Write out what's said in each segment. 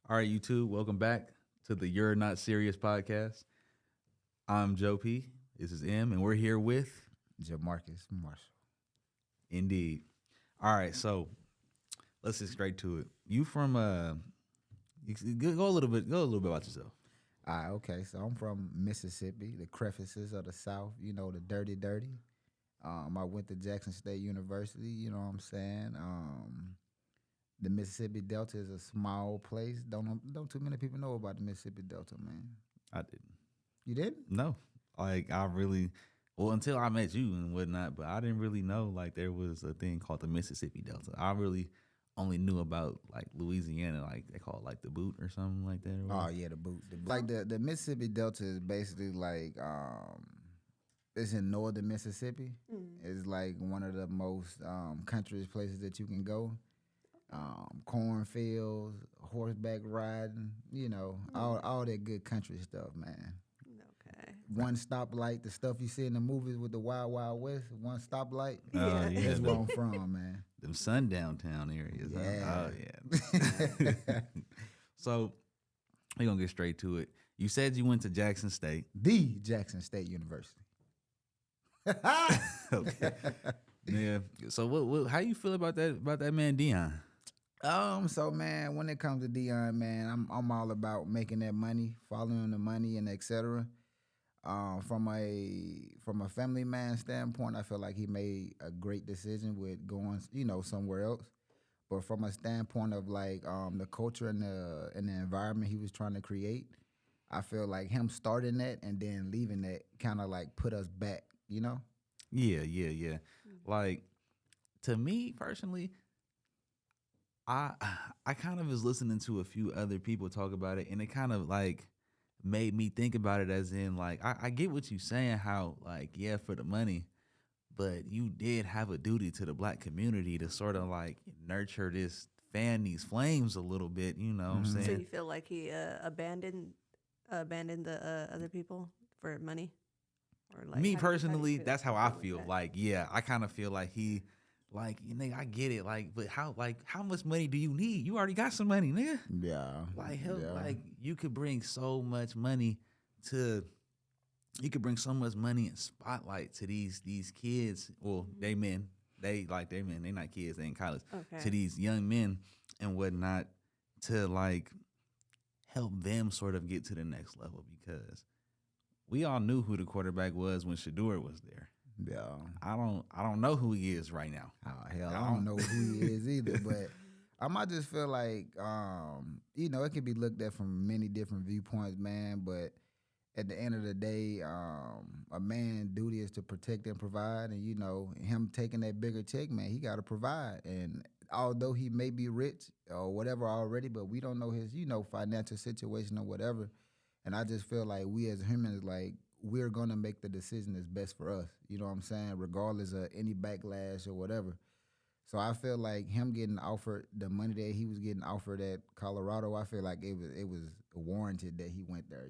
All right, YouTube, welcome back to the You're Not Serious podcast. I'm Joe P. This is M, and we're here with Jamarcus Marshall. Indeed. All right, so let's get straight to it. You from go a little bit about yourself. Okay, so I'm from Mississippi, the crevices of the South, the dirty. I went to Jackson State University, you know what I'm saying? The Mississippi Delta is a small place. Don't too many people know about the Mississippi Delta, man. I didn't. You didn't? No. Until I met you and whatnot, but I didn't really know like there was a thing called the Mississippi Delta. I really only knew about like Louisiana, like they call it like the boot or something like that. Oh yeah, the boot. Like the Mississippi Delta is basically like it's in northern Mississippi. It's like one of the most country places that you can go. Cornfields, horseback riding, all that good country stuff, man. Okay. One stoplight, the stuff you see in the movies with the Wild Wild West, one stoplight. Yeah. That's where I'm from, man. Them sundown town areas. Yeah. Oh yeah. So we're gonna get straight to it. You said you went to Jackson State. The Jackson State University. Okay. Yeah. So what how you feel about that man Dion? So man, when it comes to Dion, man, I'm all about making that money, following the money, and etc. From a family man standpoint, I feel like he made a great decision with going, somewhere else. But from a standpoint of like the culture and the environment he was trying to create, I feel like him starting that and then leaving that kind of like put us back, Yeah. Like to me personally, I kind of was listening to a few other people talk about it, and it kind of like made me think about it as in like I get what you're saying, how like yeah for the money, but you did have a duty to the black community to sort of like nurture fan these flames a little bit, you know what I'm saying? So you feel like he abandoned the other people for money? Or like Me how personally, feel that's how I feel. that? Like, yeah, I kind of feel like he, like, I get it. Like, but how much money do you need? You already got some money, nigga. Yeah. Like, hell, like you could bring so much money and spotlight to these kids. Well, they men, they not kids, they in college. Okay. To these young men and whatnot to like help them sort of get to the next level, because we all knew who the quarterback was when Shador was there. Yeah. I don't know who he is right now. Oh, hell, I don't know who he is either, but I might just feel like, it can be looked at from many different viewpoints, man, but at the end of the day, a man's duty is to protect and provide, and, him taking that bigger check, man, he got to provide, and although he may be rich or whatever already, but we don't know his, financial situation or whatever, and I just feel like we as humans, like, we're going to make the decision that's best for us, you know what I'm saying, regardless of any backlash or whatever. So I feel like him getting offered the money that he was getting offered at Colorado, I feel like it was warranted that he went there,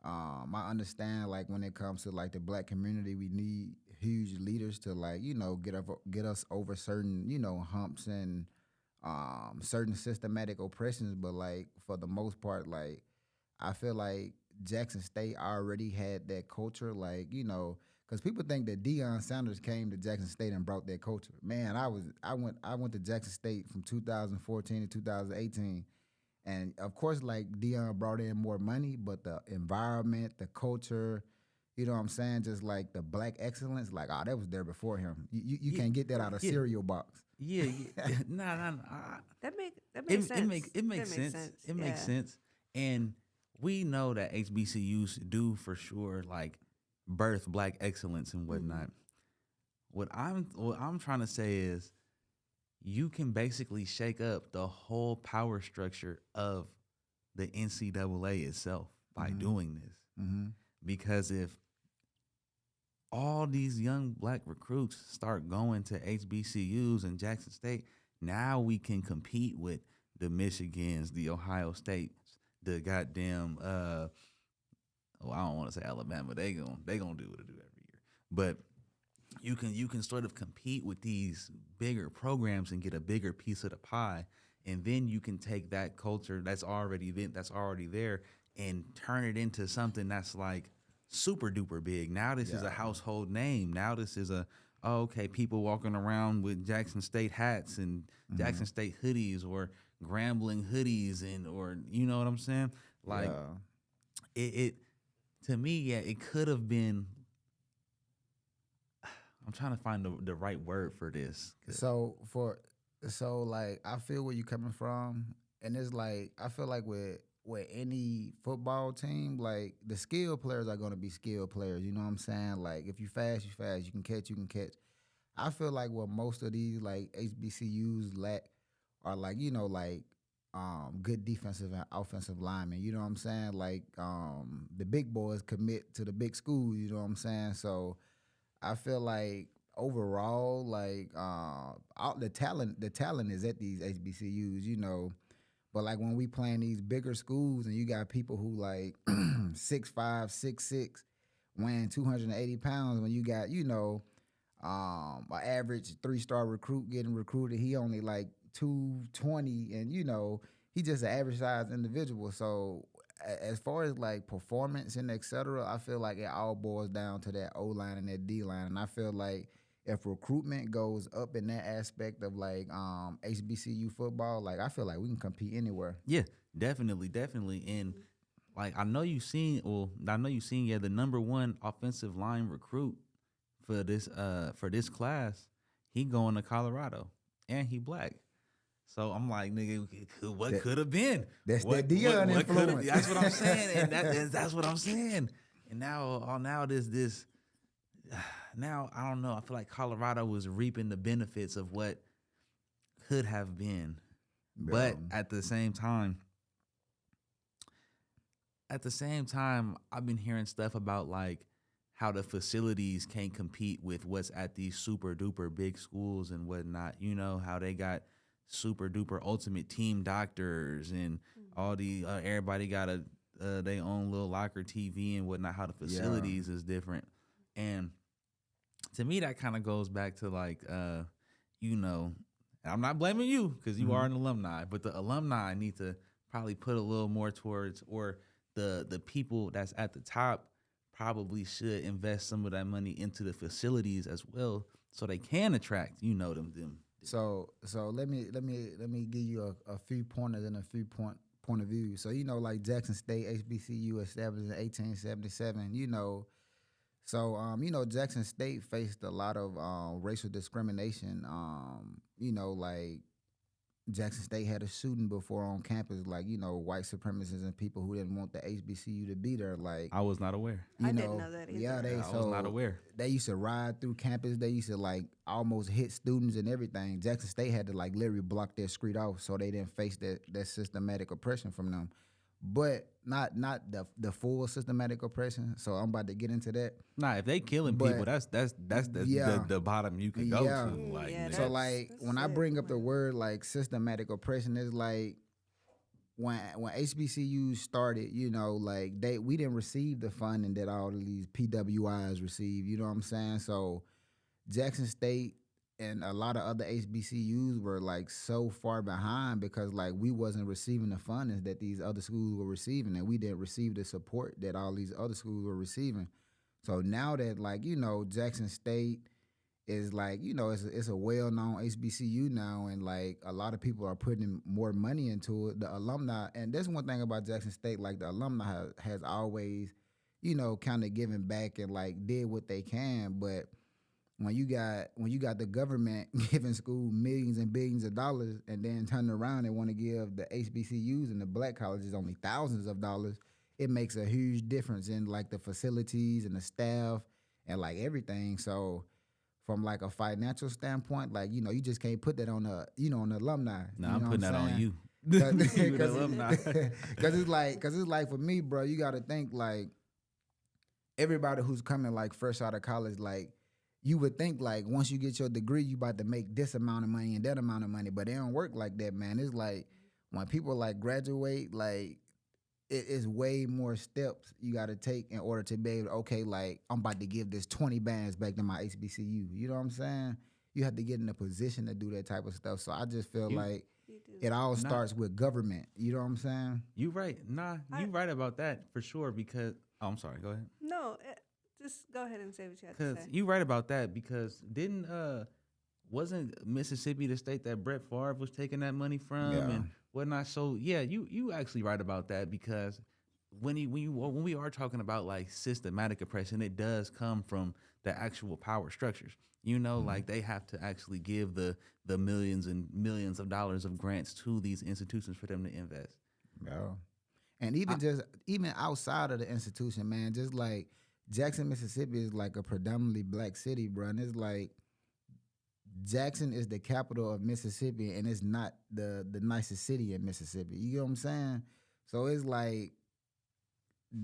I understand, like, when it comes to, like, the black community, we need huge leaders to, like, get us over certain, humps and certain systematic oppressions. But, like, for the most part, like, I feel like Jackson State already had that culture, like, because people think that Deion Sanders came to Jackson State and brought that culture. Man, I went to Jackson State from 2014 to 2018, and of course, like, Deion brought in more money, but the environment, the culture, you know what I'm saying, just like the black excellence, like, that was there before him. You can't get that out of cereal box. Yeah. Nah. That makes sense. It makes sense. It makes sense. And we know that HBCUs do for sure like birth black excellence and whatnot. Mm-hmm. What I'm trying to say is you can basically shake up the whole power structure of the NCAA itself by doing this. Mm-hmm. Because if all these young black recruits start going to HBCUs and Jackson State, now we can compete with the Michigans, the Ohio States, the goddamn I don't want to say Alabama. They gonna do what they do every year. But you can sort of compete with these bigger programs and get a bigger piece of the pie and then you can take that culture that's already there and turn it into something that's like super duper big. Now this is a household name. Now this is people walking around with Jackson State hats and Jackson State hoodies or Grambling hoodies or you know what I'm saying? Like it to me, it could have been. I'm trying to find the right word for this. So like I feel where you coming from, and it's like I feel like with any football team, like the skilled players are going to be skilled players. You know what I'm saying? Like if you fast, you fast. You can catch. I feel like what most of these like HBCUs lack are like good defensive and offensive linemen. You know what I'm saying? Like the big boys commit to the big school. You know what I'm saying? So I feel like overall, like the talent is at these HBCUs, you know. But like when we playing these bigger schools and you got people who like 6'5", 6'6", weighing 280 pounds, when you got, you know, an average 3-star recruit getting recruited, he only like 220, and you know, he just an average size individual. So as far as like performance and et cetera, I feel like it all boils down to that O-line and that D-line. And I feel like if recruitment goes up in that aspect of like HBCU football, like I feel like we can compete anywhere. Yeah, definitely. And like I know you seen the number one offensive line recruit for this class, he going to Colorado and he black. So I'm like, nigga, what could have been? That's that Dion influence. That's what I'm saying, and that's what I'm saying. And now this. Now I don't know. I feel like Colorado was reaping the benefits of what could have been, but at the same time, I've been hearing stuff about like how the facilities can't compete with what's at these super duper big schools and whatnot. You know how they got super duper ultimate team doctors and all the everybody got their own little locker TV and whatnot. How the facilities is different, and to me that kind of goes back to like you know, and I'm not blaming you because you are an alumni, but the alumni need to probably put a little more towards, or the people that's at the top probably should invest some of that money into the facilities as well, so they can attract, you know, them. So let me give you a few pointers and a few point of view. So you know, like Jackson State HBCU established in 1877. You know, so you know, Jackson State faced a lot of racial discrimination. You know, like Jackson State had a shooting before on campus, like, you know, white supremacists and people who didn't want the HBCU to be there. Like, I was not aware. I didn't know that either. Yeah, I was not aware. They used to ride through campus. They used to like almost hit students and everything. Jackson State had to like literally block their street off so they didn't face that systematic oppression from them. But not the full systematic oppression. So I'm about to get into that. Nah, if they killing people, that's the bottom you can go to. Like, so like when I bring up the word like systematic oppression, it's like when HBCUs started, you know, like we didn't receive the funding that all of these PWIs receive. You know what I'm saying? So Jackson State and a lot of other HBCUs were like so far behind because like we wasn't receiving the funding that these other schools were receiving, and we didn't receive the support that all these other schools were receiving. So now that like, you know, Jackson State is like, you know, it's a well-known HBCU now, and like a lot of people are putting more money into it. The alumni, and that's one thing about Jackson State, like the alumni has always, you know, kind of given back and like did what they can, but when you got the government giving school millions and billions of dollars and then turning around and want to give the HBCUs and the black colleges only thousands of dollars, it makes a huge difference in like the facilities and the staff and like everything. So from like a financial standpoint, like, you know, you just can't put that on an alumni. Nah, I'm putting that on you. Because it's like for me, bro, you got to think like everybody who's coming like fresh out of college, like, you would think like once you get your degree, you about to make this amount of money and that amount of money, but it don't work like that, man. It's like when people like graduate, like it's way more steps you got to take in order to be able to, okay, like I'm about to give this 20 bands back to my HBCU. You know what I'm saying? You have to get in a position to do that type of stuff. So I just feel like it all starts with government. You know what I'm saying? You right. Nah, you right about that for sure. Because I'm sorry. Go ahead. No, just go ahead and say what you have to Because say. you right about that. Because wasn't Mississippi the state that Brett Favre was taking that money from and whatnot? So yeah, you actually right about that, because when we are talking about like systematic oppression, it does come from the actual power structures. You know, like they have to actually give the millions and millions of dollars of grants to these institutions for them to invest. Yeah. And even outside of the institution, man, just like Jackson, Mississippi is like a predominantly black city, bro. And it's like Jackson is the capital of Mississippi, and it's not the nicest city in Mississippi. You know what I'm saying? So it's like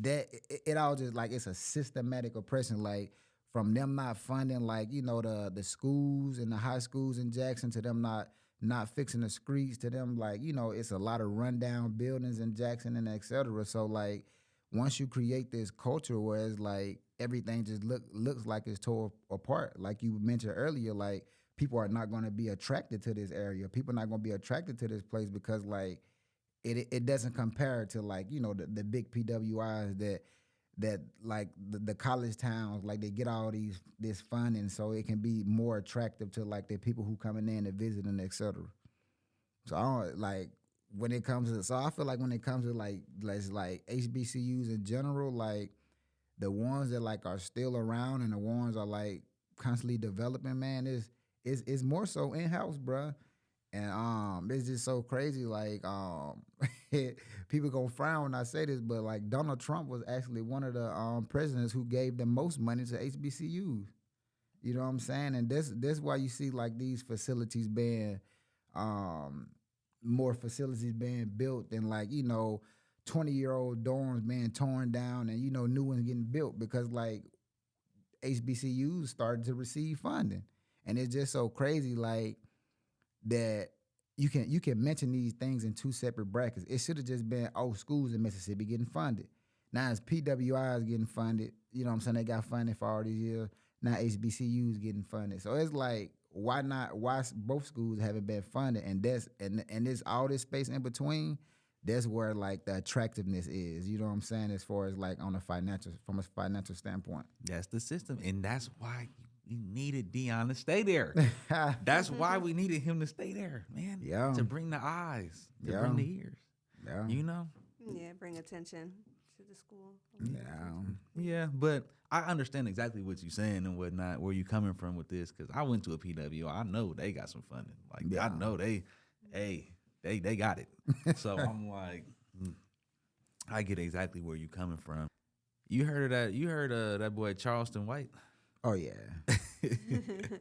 that. It all just like it's a systematic oppression, like from them not funding, like, you know, the schools and the high schools in Jackson, to them not fixing the streets, to them, like, you know, it's a lot of rundown buildings in Jackson and et cetera. So like once you create this culture where it's like everything just looks like it's tore apart, like you mentioned earlier, like people are not going to be attracted to this area. People are not going to be attracted to this place because like it doesn't compare to, like, you know, the big PWIs that like the college towns, like they get all this funding, so it can be more attractive to like the people who coming in and visiting, et cetera. So I don't like when it comes to, so I feel like when it comes to like HBCUs in general, like the ones that like are still around and the ones are like constantly developing, man, is more so in-house, bruh. And it's just so crazy. Like people gonna frown when I say this, but like Donald Trump was actually one of the presidents who gave the most money to HBCUs. You know what I'm saying? And this why you see like these facilities being more facilities being built than, like, you know, 20-year-old dorms being torn down and, you know, new ones getting built, because like HBCUs started to receive funding. And it's just so crazy, like, that you can mention these things in two separate brackets. It should have just been, schools in Mississippi getting funded. Now it's PWIs getting funded. You know what I'm saying? They got funding for all these years. Now HBCUs getting funded. So it's like, why both schools haven't been funded? And there's all this space in between. That's where like the attractiveness is. You know what I'm saying? As far as like from a financial standpoint. That's the system, and that's why you needed Deion to stay there. That's why we needed him to stay there, man. Yeah. To bring the eyes, to bring the ears. Yeah. You know? Yeah, bring attention to the school. Yeah. Yeah, but I understand exactly what you're saying and whatnot, where you coming from with this, because I went to a PWI. I know they got some funding. Like, I know they got it. So I'm like, I get exactly where you coming from. You heard of that? You heard of that boy Charleston White? Oh yeah.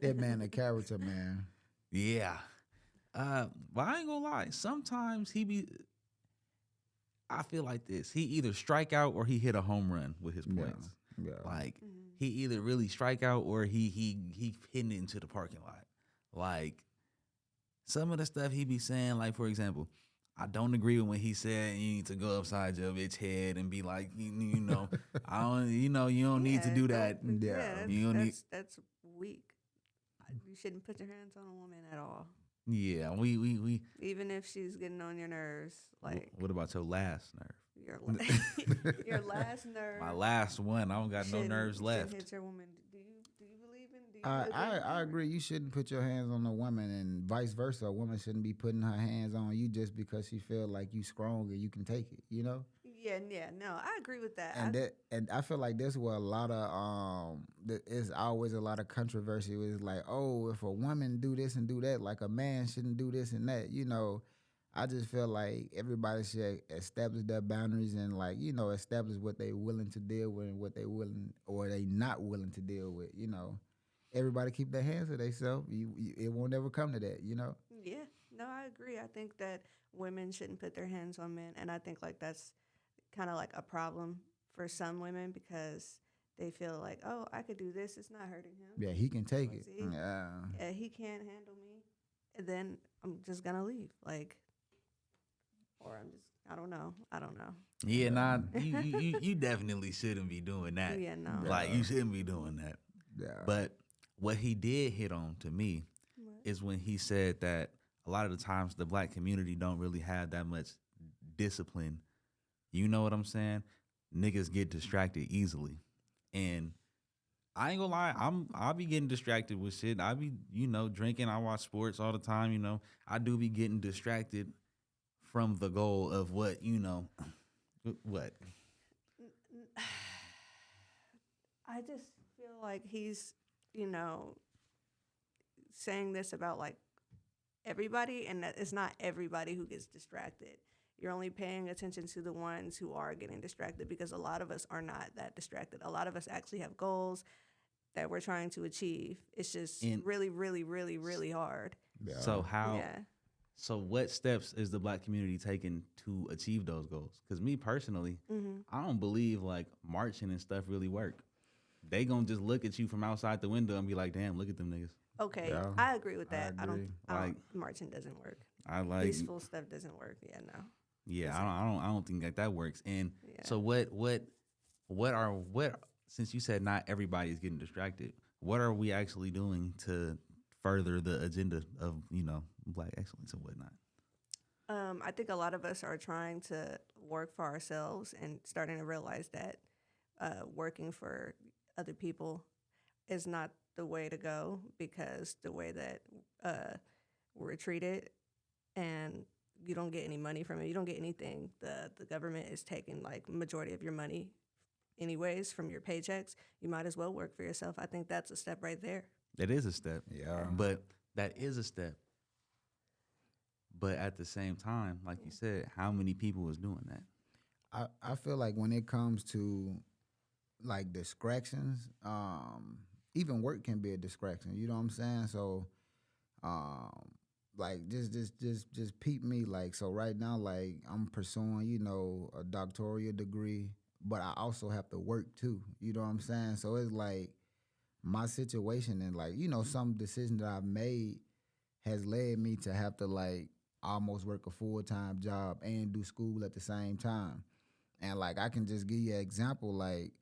That man a character, man. Yeah. But I ain't gonna lie. Sometimes I feel like this. He either strike out or he hit a home run with his points. Yeah. Like, he either really strike out or he hitting it into the parking lot. Like, some of the stuff he be saying, like, for example, I don't agree with when he said you need to go upside your bitch head and be like, you know, you don't need to do that. That's weak. You shouldn't put your hands on a woman at all. Yeah, we even if she's getting on your nerves. Like, what about your last nerve? Your last nerve. My last one. I don't got no nerves left. Hit your woman. Do you believe in? I agree. You shouldn't put your hands on a woman, and vice versa. A woman shouldn't be putting her hands on you just because she feel like you strong and you can take it. You know? Yeah. No, I agree with that. And I feel like that's where a lot of it's always a lot of controversy. It's like, if a woman do this and do that, like a man shouldn't do this and that. You know, I just feel like everybody should establish their boundaries and, like, you know, establish what they willing to deal with and what they willing or they not willing to deal with. You know, everybody keep their hands to themselves. It won't ever come to that. You know. Yeah. No, I agree. I think that women shouldn't put their hands on men, and I think like that's kind of like a problem for some women because they feel like, I could do this. It's not hurting him. Yeah, he can take it. Yeah, he can't handle me. And then I'm just going to leave. Like, or I don't know. Yeah, nah, you definitely shouldn't be doing that. Yeah, no. Like, you shouldn't be doing that. Yeah. But what he did hit on to me is when he said that a lot of the times the black community don't really have that much discipline. You know what I'm saying? Niggas get distracted easily. And I ain't gonna lie, I'll be getting distracted with shit. I be, drinking. I watch sports all the time, I do be getting distracted from the goal of what. I just feel like he's, saying this about like everybody, and that it's not everybody who gets distracted. You're only paying attention to the ones who are getting distracted, because a lot of us are not that distracted. A lot of us actually have goals that we're trying to achieve. It's just really, really, really, really hard. Yeah. So what steps is the black community taking to achieve those goals? Because me personally, I don't believe like marching and stuff really work. They gonna just look at you from outside the window and be like, damn, look at them niggas. Okay, Yeah, I agree with that. I agree. I don't marching doesn't work. I like Peaceful stuff doesn't work. Yeah, no. Yeah, I don't think that works. And Yeah. so what since you said not everybody is getting distracted, what are we actually doing to further the agenda of, black excellence and whatnot? I think a lot of us are trying to work for ourselves and starting to realize that working for other people is not the way to go, because the way that we're treated, and you don't get any money from it. You don't get anything. The government is taking like majority of your money anyways from your paychecks. You might as well work for yourself. I think that's a step right there. It is a step. Yeah. But that is a step. But at the same time, like you said, how many people is doing that? I feel like when it comes to like distractions, even work can be a distraction. You know what I'm saying? So, like just peep me. Like, so right now, like I'm pursuing, a doctoral degree, but I also have to work too. You know what I'm saying? So it's like my situation, and like, some decisions that I've made has led me to have to like almost work a full-time job and do school at the same time. And like, I can just give you an example. Like,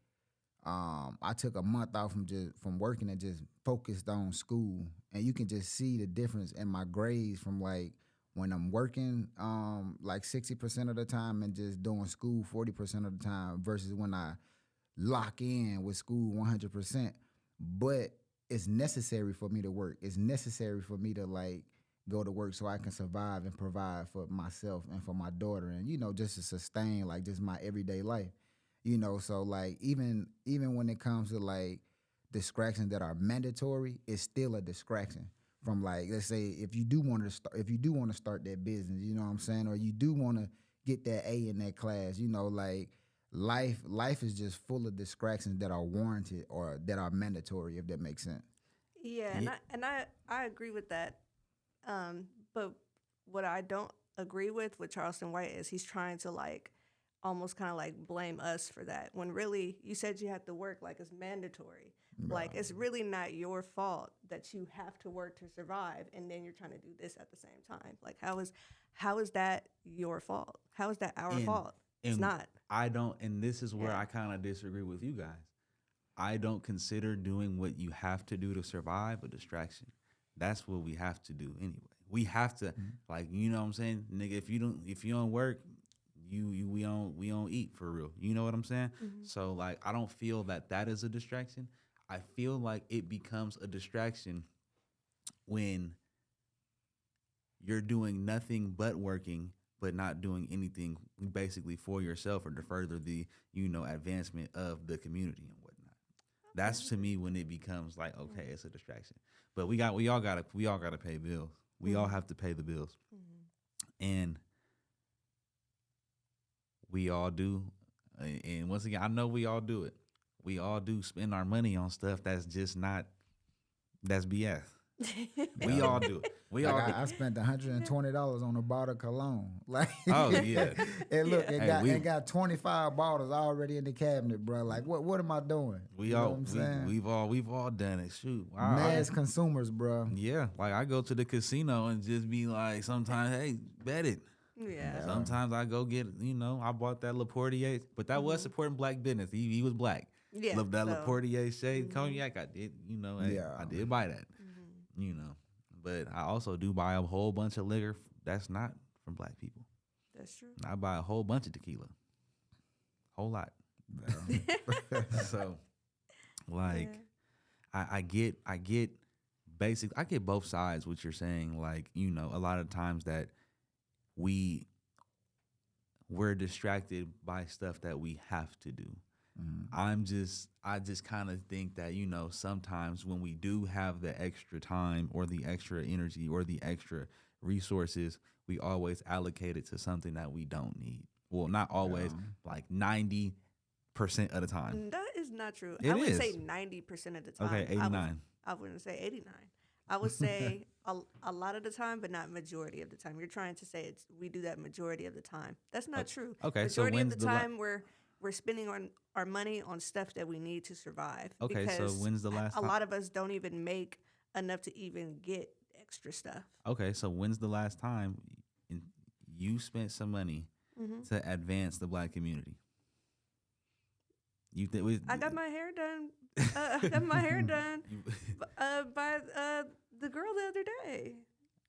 I took a month off from working and just focused on school, and you can just see the difference in my grades from like when I'm working like 60% of the time and just doing school 40% of the time versus when I lock in with school 100%. But it's necessary for me to work. It's necessary for me to like go to work so I can survive and provide for myself and for my daughter, and just to sustain like just my everyday life. So like even when it comes to like distractions that are mandatory, it's still a distraction from like, let's say if you do want to start that business, you know what I'm saying, or you do want to get that A in that class, like life is just full of distractions that are warranted or that are mandatory, if that makes sense. Yeah, and I agree with that. But what I don't agree with Charleston White is he's trying to like almost kind of like blame us for that, when really you said you had to work, like it's mandatory. Right. Like it's really not your fault that you have to work to survive, and then you're trying to do this at the same time. Like how is that your fault? How is that our fault? It's not. I don't, and this is where I kind of disagree with you guys. I don't consider doing what you have to do to survive a distraction. That's what we have to do anyway. We have to, like, you know what I'm saying, nigga. If you don't work, we don't eat for real. You know what I'm saying? Mm-hmm. So like, I don't feel that is a distraction. I feel like it becomes a distraction when you're doing nothing but working, but not doing anything basically for yourself or to further the advancement of the community and whatnot. That's to me when it becomes like, okay, it's a distraction. But we all gotta pay bills. We all have to pay the bills, and we all do. And once again, I know we all do it. We all do spend our money on stuff that's just not. That's BS. We all do it. I spent $120 on a bottle of cologne. Like, oh yeah. And look, it got 25 bottles already in the cabinet, bro. Like, what am I doing? We've all done it. Shoot, mass consumers, bro. Yeah, like I go to the casino and just be like, sometimes, hey, bet it. Yeah. Sometimes I go get, I bought that Laportier, but that was supporting black business. He was black. Yeah. Love that Laportier shade cognac. I did, I did buy that. But I also do buy a whole bunch of liquor that's not from black people. That's true. I buy a whole bunch of tequila. Whole lot. So, like, Yeah. I get both sides what you're saying. Like, you know, a lot of times that we're distracted by stuff that we have to do. I just kind of think that, you know, sometimes when we do have the extra time or the extra energy or the extra resources, we always allocate it to something that we don't need. Well, not always, like 90% of the time. That is not true. It I would is. say 90% of the time. Okay, 89. I wouldn't say 89. I would say a lot of the time, but not majority of the time. You're trying to say we do that majority of the time. That's not true. Okay, so majority when's of the the time we're spending on our money on stuff that we need to survive. Okay, so because when's the last time? A lot of us don't even make enough to even get extra stuff. Okay, so when's the last time you spent some money to advance the black community? I got my hair done. I got my hair done by the girl the other day.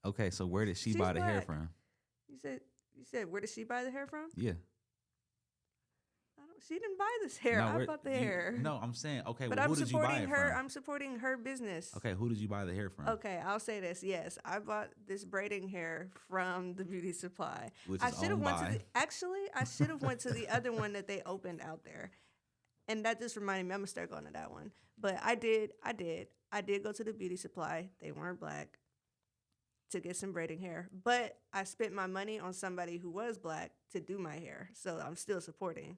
Okay, so where did she She's buy the hair black. from? You said where did she buy the hair from? Yeah. She didn't buy this hair. I bought the hair. No, I'm saying, okay, but well, who I'm did you buy supporting it her. from? I'm supporting her business. Okay, who did you buy the hair from? Okay, I'll say this. Yes, I bought this braiding hair from the beauty supply. Which I is should have owned went by? to I should have went to the other one that they opened out there. And that just reminded me, I'm gonna start going to that one. But I did go to the beauty supply. They weren't black, to get some braiding hair. But I spent my money on somebody who was black to do my hair. So I'm still supporting.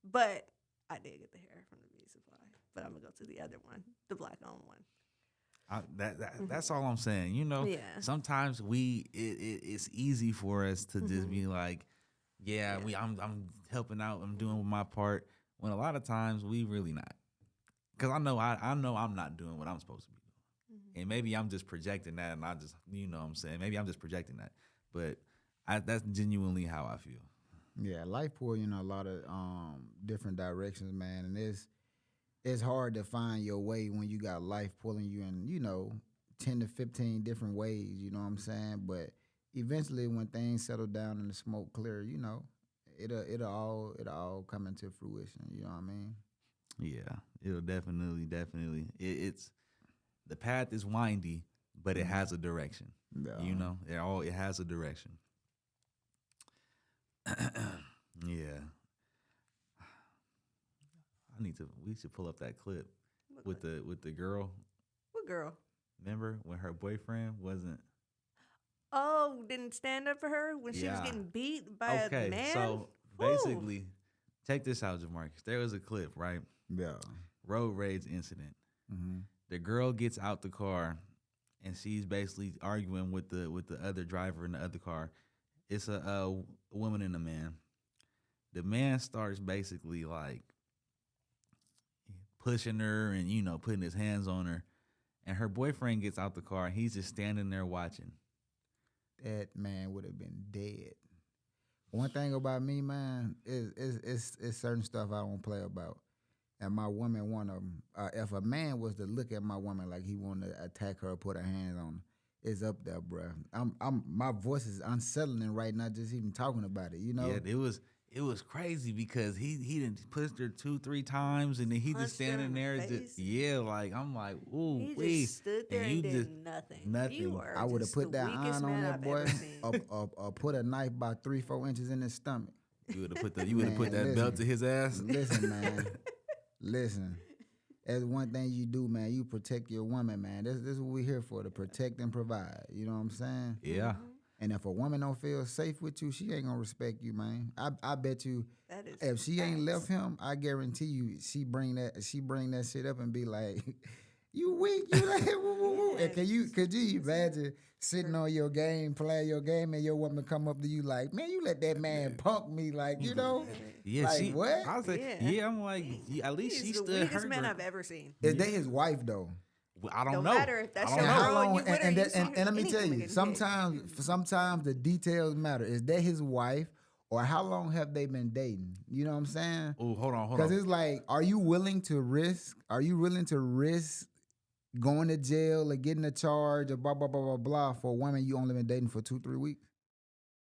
But I did get the hair from the beauty supply. But I'm gonna go to the other one, the black owned one. That's all I'm saying. You know, Yeah. sometimes it's easy for us to just be like, I'm helping out, I'm doing my part. When a lot of times we really not, because I know I'm not doing what I'm supposed to be doing, and maybe I'm just projecting that, and I just, you know what I'm saying, maybe I'm just projecting that, but that's genuinely how I feel. Yeah, life pull you in a lot of different directions, man, and it's hard to find your way when you got life pulling you in, you know, 10 to 15 different ways. You know what I'm saying? But eventually, when things settle down and the smoke clear, you know, it'll all come into fruition. You know what I mean? Yeah, it'll definitely. It's the path is windy, but it has a direction. Yeah. You know, it has a direction. Yeah. We should pull up that clip with the girl. What girl? Remember when her boyfriend wasn't? Oh, didn't stand up for her when she was Yeah. getting beat by a man? So Whew. basically, check this out, Jamarcus. There was a clip, right? Yeah. Road rage incident. The girl gets out the car, and she's basically arguing with the other driver in the other car. It's a woman and a man. The man starts basically like pushing her and, you know, putting his hands on her. And her boyfriend gets out the car, and he's just standing there watching. That man would have been dead. One thing about me, man, is certain stuff I don't play about. And my woman want to, if a man was to look at my woman like he wanted to attack her or put her hands on her, it's up there, bruh. My voice is unsettling right now just even talking about it, you know? Yeah, it was crazy because he didn't push her 2-3 times, and then he just Punched her in standing the there, face. like I'm like, ooh, He just stood there and you did just nothing. nothing. You are I would have just put the that weakest iron on man that I've boy, ever seen. or put a knife by 3-4 inches in his stomach. You would have put that Man, belt to his ass. Listen, man. Listen. That's one thing you do, man. You protect your woman, man. This is what we're here for, to protect and provide. You know what I'm saying? Yeah. And if a woman don't feel safe with you, she ain't gonna respect you, man. I bet you That is if she ain't left facts. him, I guarantee you she bring that shit up and be like, you weak, you like woo, woo, woo. And could you imagine sitting on your game, playing your game, and your woman come up to you like, man, you let that man punk me, like, you know? Yeah, Like, what? I was like, Yeah. I'm like, at least He's she the stood weakest her. man I've ever seen. Is that his wife though? I don't Don't know. matter if that's I your don't And know. how girl and long? you with her, And, you that- see and let me any tell woman you, getting hit. sometimes the details matter. Is that his wife, or how long have they been dating? You know what I'm saying? Oh, hold on. Because it's like, are you willing to risk? Are you willing to risk going to jail or getting a charge or blah blah blah blah blah for a woman you only been dating for 2-3 weeks?